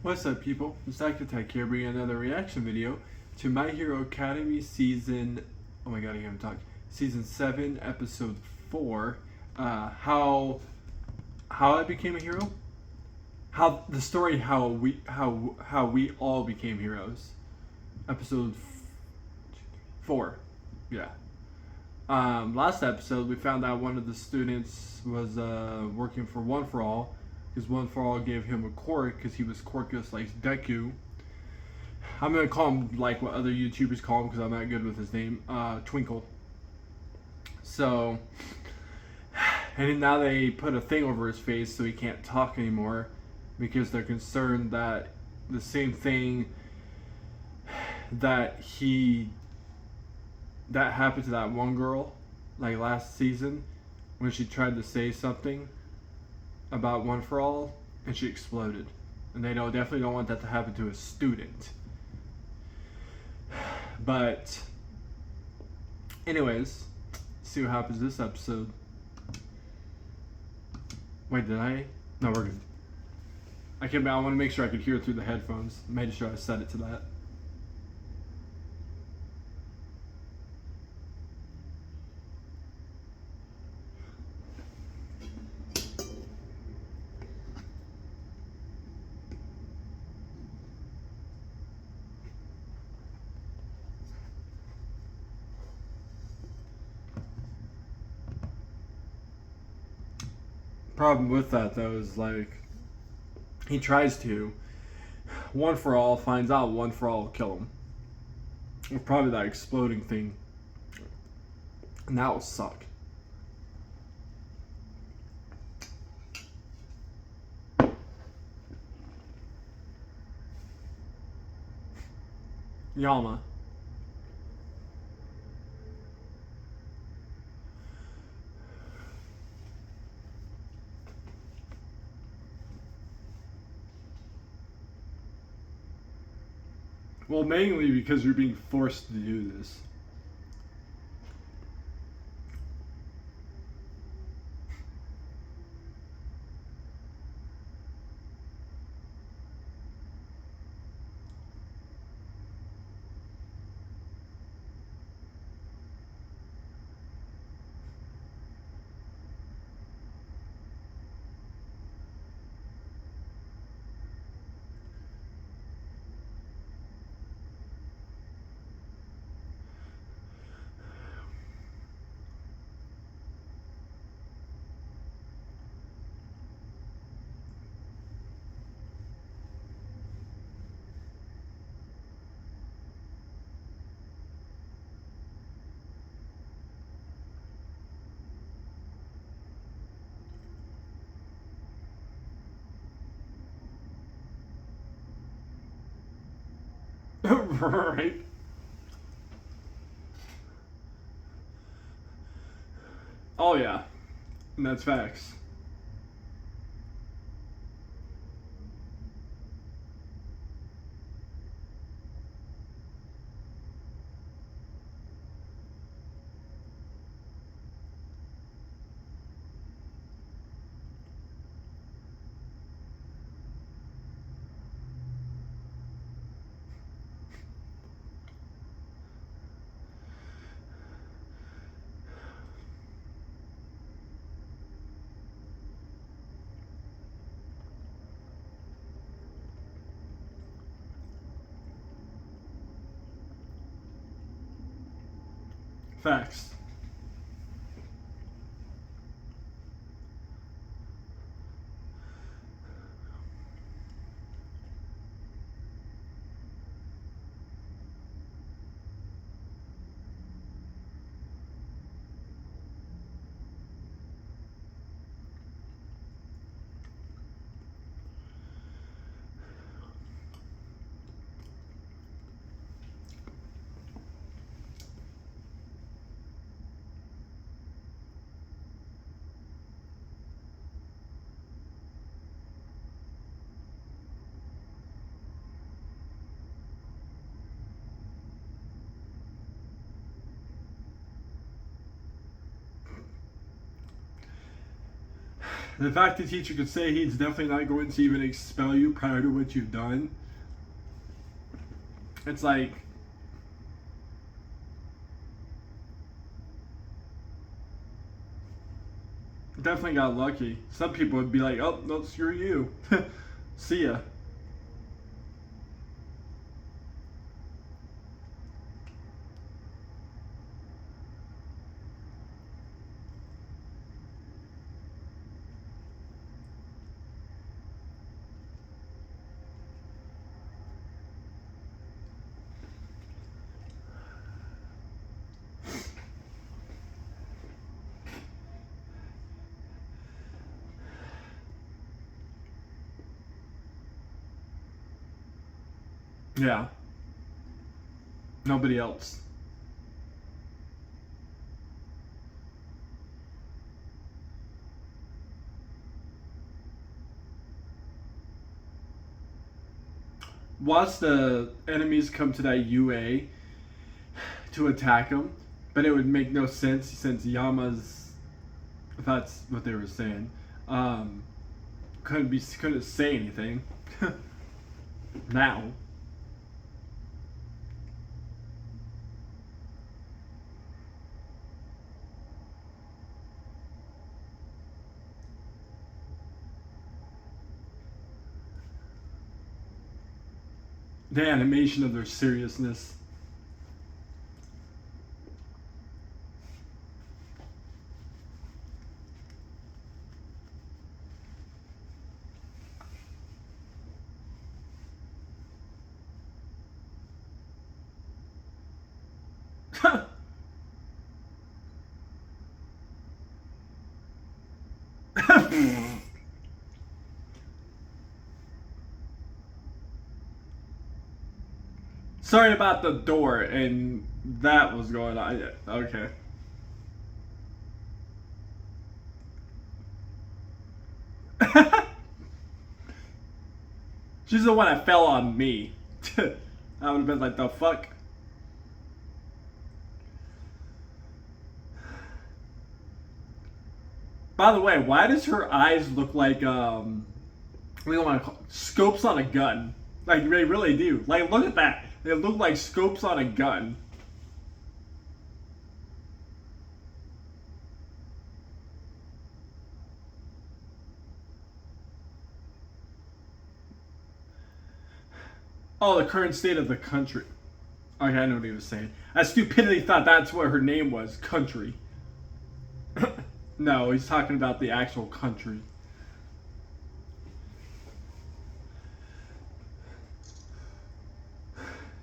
What's up, people? It's Tech here, bringing another reaction video to My Hero Academy season. Oh my god, I can't talk. Season 7, episode 4. How I became a hero. How the story how we all became heroes. Episode 4. Yeah. Last episode we found out one of the students was working for One for All. Because One for All gave him a quirk because he was quirkless like Deku. I'm gonna call him like what other YouTubers call him because I'm not good with his name. Twinkle. So, and now they put a thing over his face so he can't talk anymore because they're concerned that the same thing that happened to that one girl like last season when she tried to say something about One for All and she exploded, and they definitely don't want that to happen to a student. But anyways, see what happens this episode. Wait, did I? No, we're good. I want to make sure I could hear it through the headphones. Made sure I set it to that. Problem with that though is like he tries to. One for All finds out One for All will kill him. With probably that exploding thing. And that will suck. Yama. Well, mainly because you're being forced to do this. Right? Oh yeah, and that's facts. Facts. The fact the teacher could say he's definitely not going to even expel you prior to what you've done, it's like, definitely got lucky. Some people would be like, oh, no, screw you. See ya. Yeah. Nobody else. Watch the enemies come to that UA to attack him, but it would make no sense since Yama's, if that's what they were saying, couldn't say anything. Now. The animation of their seriousness. Sorry about the door, and that was going on. Okay. She's the one that fell on me. I would have been like, the fuck? By the way, why does her eyes look like, we don't want to call scopes on a gun? Like, they really do. Like, look at that. They look like scopes on a gun. Oh, the current state of the country. Okay, I know what he was saying. I stupidly thought that's what her name was. Country. No, he's talking about the actual country.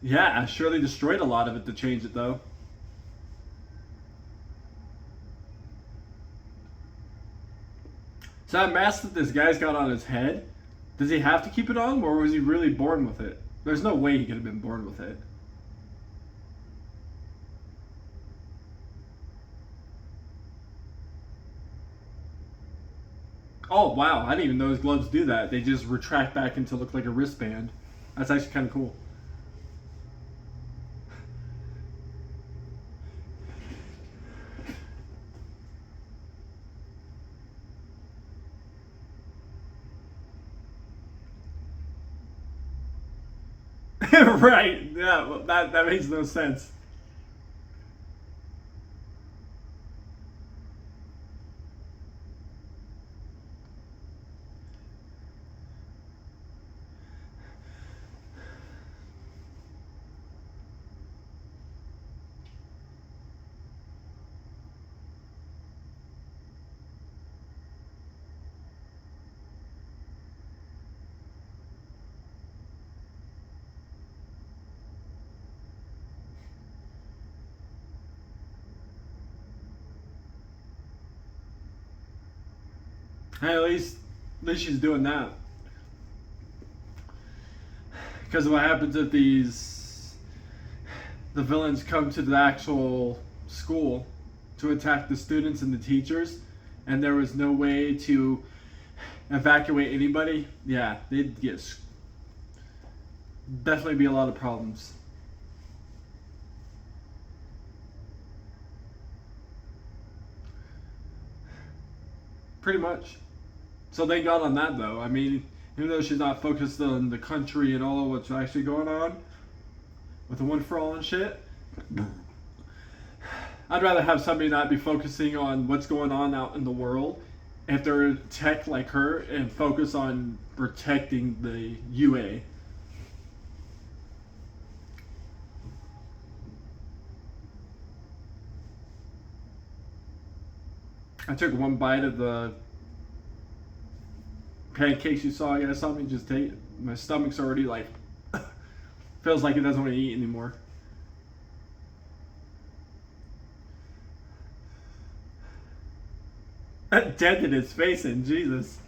Yeah, I surely destroyed a lot of it to change it, though. So that mask that this guy's got on his head, does he have to keep it on, or was he really born with it? There's no way he could have been born with it. Oh, wow, I didn't even know his gloves do that. They just retract back into look like a wristband. That's actually kind of cool. Right, yeah, well, that makes no sense. Hey, at least she's doing that. Because what happens if the villains come to the actual school to attack the students and the teachers, and there was no way to evacuate anybody? Yeah, they'd get definitely be a lot of problems. Pretty much. So thank God on that, though. I mean, even though she's not focused on the country and all of what's actually going on with the One for All and shit, I'd rather have somebody not be focusing on what's going on out in the world if they're tech like her and focus on protecting the UA. I took one bite of the pancakes you saw. I guess something just take. My stomach's already like feels like it doesn't want to eat anymore. That dented his face in, Jesus.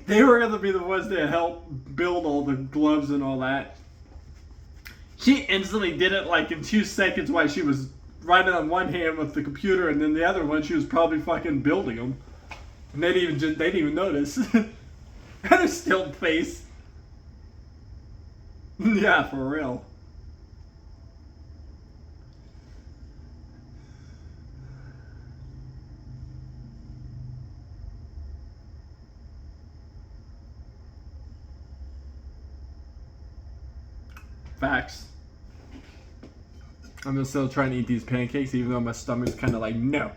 They were gonna be the ones that help build all the gloves and all that. She instantly did it like in 2 seconds while she was writing on one hand with the computer, and then the other one she was probably fucking building them. And they didn't even notice. And a still face. Yeah, for real. Facts. I'm still trying to eat these pancakes even though my stomach's kind of like, no.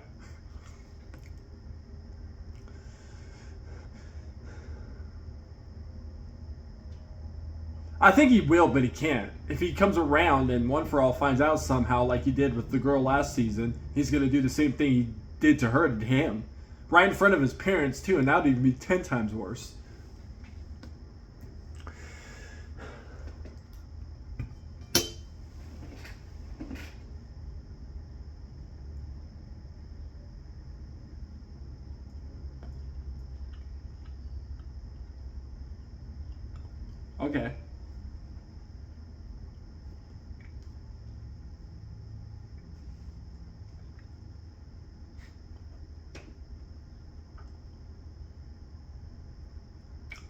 I think he will, but he can't. If he comes around and One for All finds out somehow, like he did with the girl last season, he's going to do the same thing he did to her to him. Right in front of his parents, too, and that would even be 10 times worse. Okay.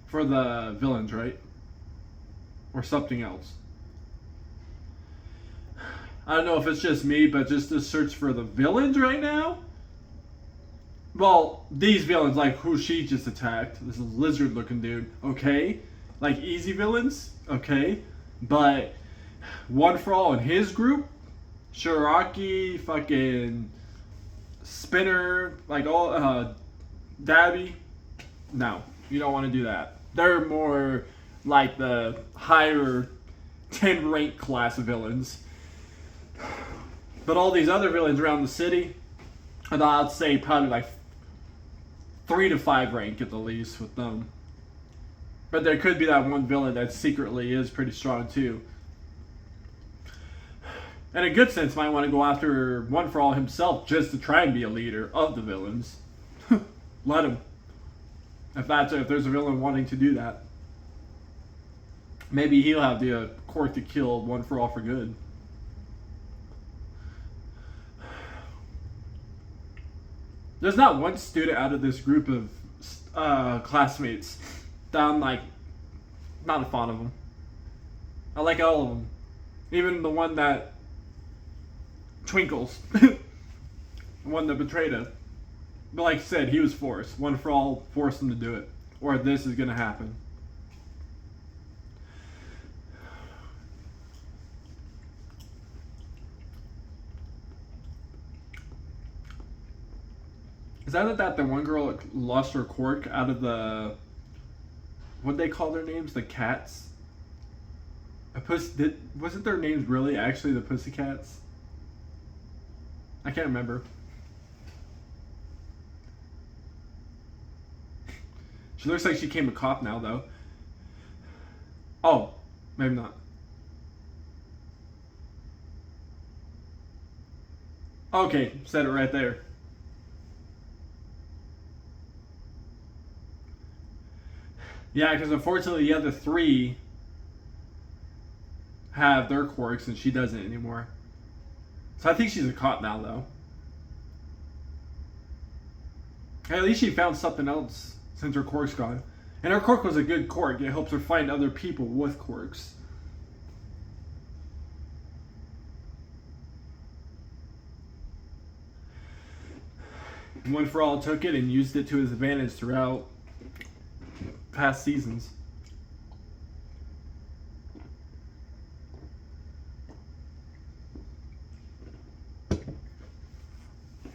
For the villains, right? Or something else. I don't know if it's just me, but just to search for the villains right now? Well, these villains, like who she just attacked. This is lizard looking dude. Okay. Like easy villains. Okay. But One for All in his group, Shiraki, fucking Spinner, like all, Dabby. No, you don't want to do that. They're more like the higher 10 rank class of villains. But all these other villains around the city, and I'd say probably like 3 to 5 rank at the least with them. But there could be that one villain that secretly is pretty strong too. And in a good sense, might want to go after One for All himself just to try and be a leader of the villains. Let him. If there's a villain wanting to do that, maybe he'll have the quirk to kill One for All for good. There's not one student out of this group of classmates that I'm like not a fan of them. I like all of them, even the one that twinkles, the one that betrayed us. But like I said, he was forced. One for All forced him to do it, or this is gonna happen. Is that the one girl lost her quirk out of the, what they call their names? The cats? Wasn't their names really actually the Pussycats? I can't remember. She looks like she became a cop now, though. Oh, maybe not. Okay, said it right there. Yeah, because unfortunately the other 3 have their quirks and she doesn't anymore. So I think she's a cop now, though. Hey, at least she found something else since her quirk's gone. And her quirk was a good quirk. It helps her find other people with quirks. One for All took it and used it to his advantage throughout past seasons.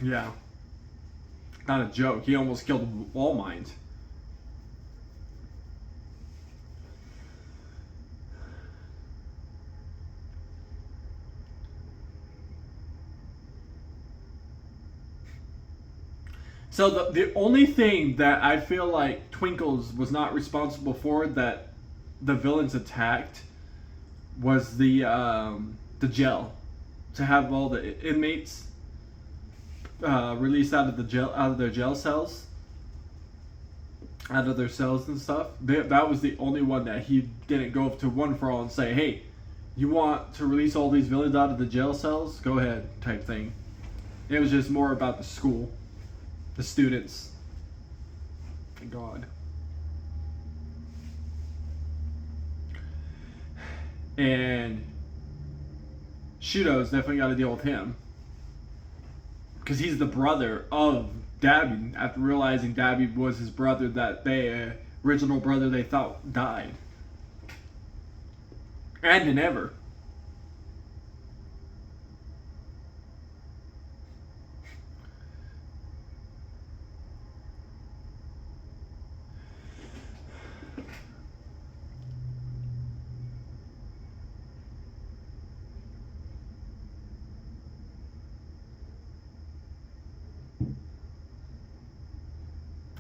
Yeah. Not a joke. He almost killed All Might. So the only thing that I feel like Twinkles was not responsible for that the villains attacked was the jail. To have all the inmates released out of their jail cells, out of their cells and stuff. That was the only one that he didn't go up to One for All and say, "Hey, you want to release all these villains out of the jail cells? Go ahead," type thing. It was just more about the school, the students. Thank God. And Shudo's definitely got to deal with him. Because he's the brother of Dabby. After realizing Dabby was his brother, that original brother they thought died. And never.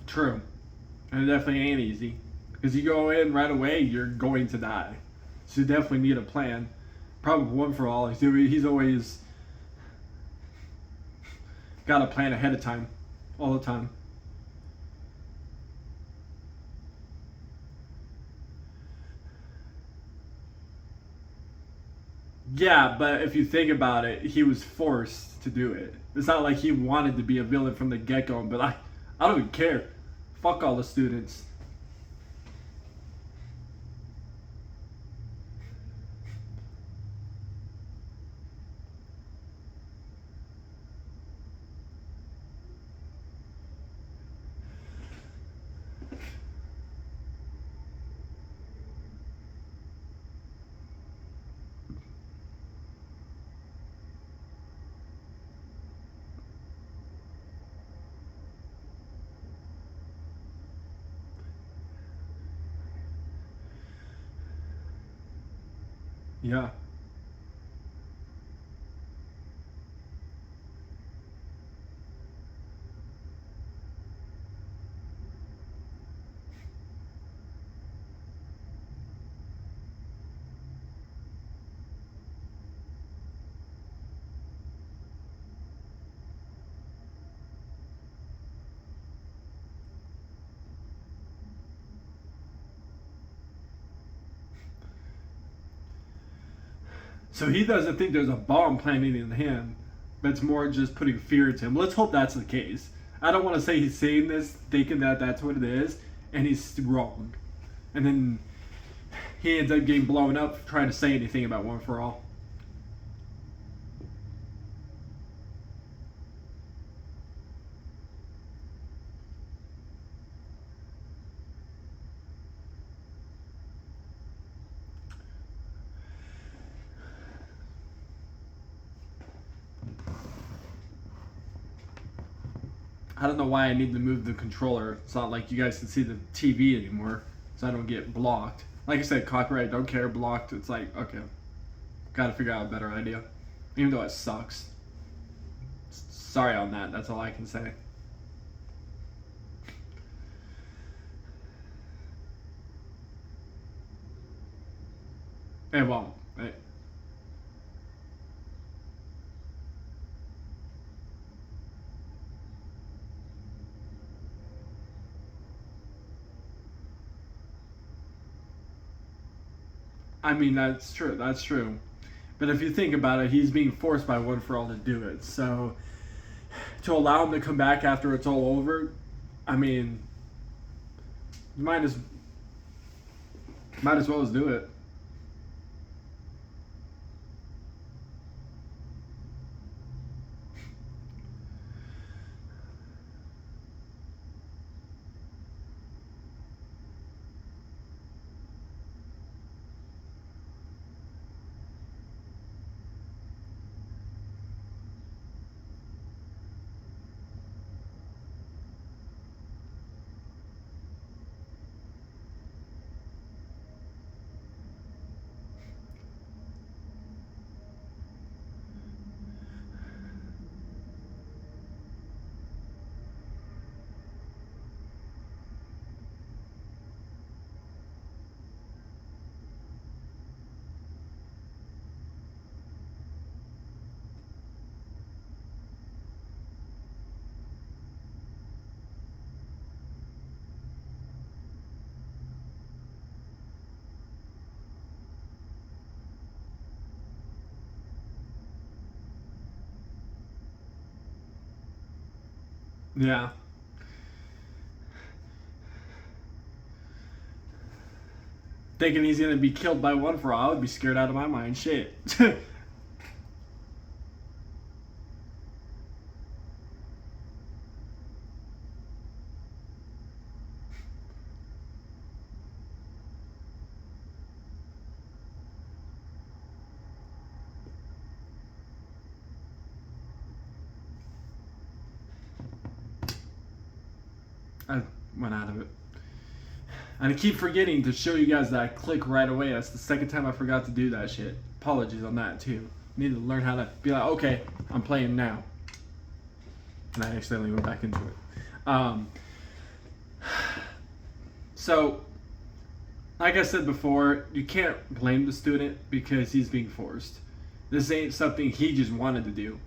True. And it definitely ain't easy. Because you go in right away, you're going to die. So you definitely need a plan. Problem One for All, he's always got a plan ahead of time. All the time. Yeah, but if you think about it, he was forced to do it. It's not like he wanted to be a villain from the get-go, but I don't even care. Fuck all the students. Yeah. So he doesn't think there's a bomb planted in him, but it's more just putting fear into him. Let's hope that's the case. I don't want to say he's saying this thinking that that's what it is, and he's wrong. And then he ends up getting blown up trying to say anything about One for All. I don't know why I need to move the controller. It's not like you guys can see the TV anymore, so I don't get blocked. Like I said, copyright, don't care, blocked. It's like, okay, gotta figure out a better idea. Even though it sucks. Sorry on that, that's all I can say. It won't. I mean, that's true. That's true. But if you think about it, he's being forced by One for All to do it. So to allow him to come back after it's all over, I mean, you might as Might as well as do it. Yeah. Thinking he's gonna be killed by one for all, I would be scared out of my mind. Shit. I went out of it. And I keep forgetting to show you guys that I click right away. That's the second time I forgot to do that shit. Apologies on that too. Need to learn how to be like, okay, I'm playing now. And I accidentally went back into it. So, like I said before, you can't blame the student because he's being forced. This ain't something he just wanted to do.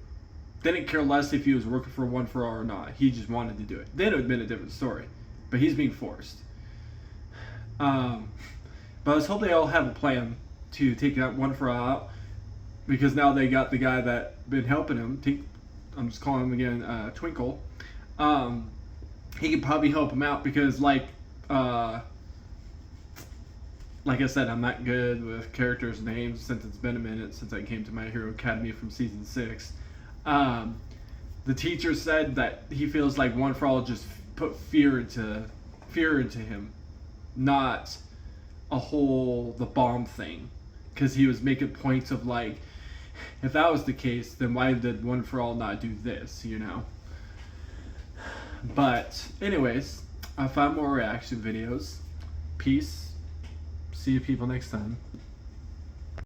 Didn't care less if he was working for one for all or not. He just wanted to do it. Then it would have been a different story. But he's being forced. But let's hope they all have a plan to take that one for all out, because now they got the guy that been helping him. I'm just calling him again, Twinkle. He could probably help him out because, like I said, I'm not good with characters' names since it's been a minute since I came to My Hero Academia from season 6. The teacher said that he feels like One for All just put fear into him, not the bomb thing, because he was making points of like, if that was the case, then why did One for All not do this, you know? But anyways, I'll find more reaction videos. Peace. See you people next time.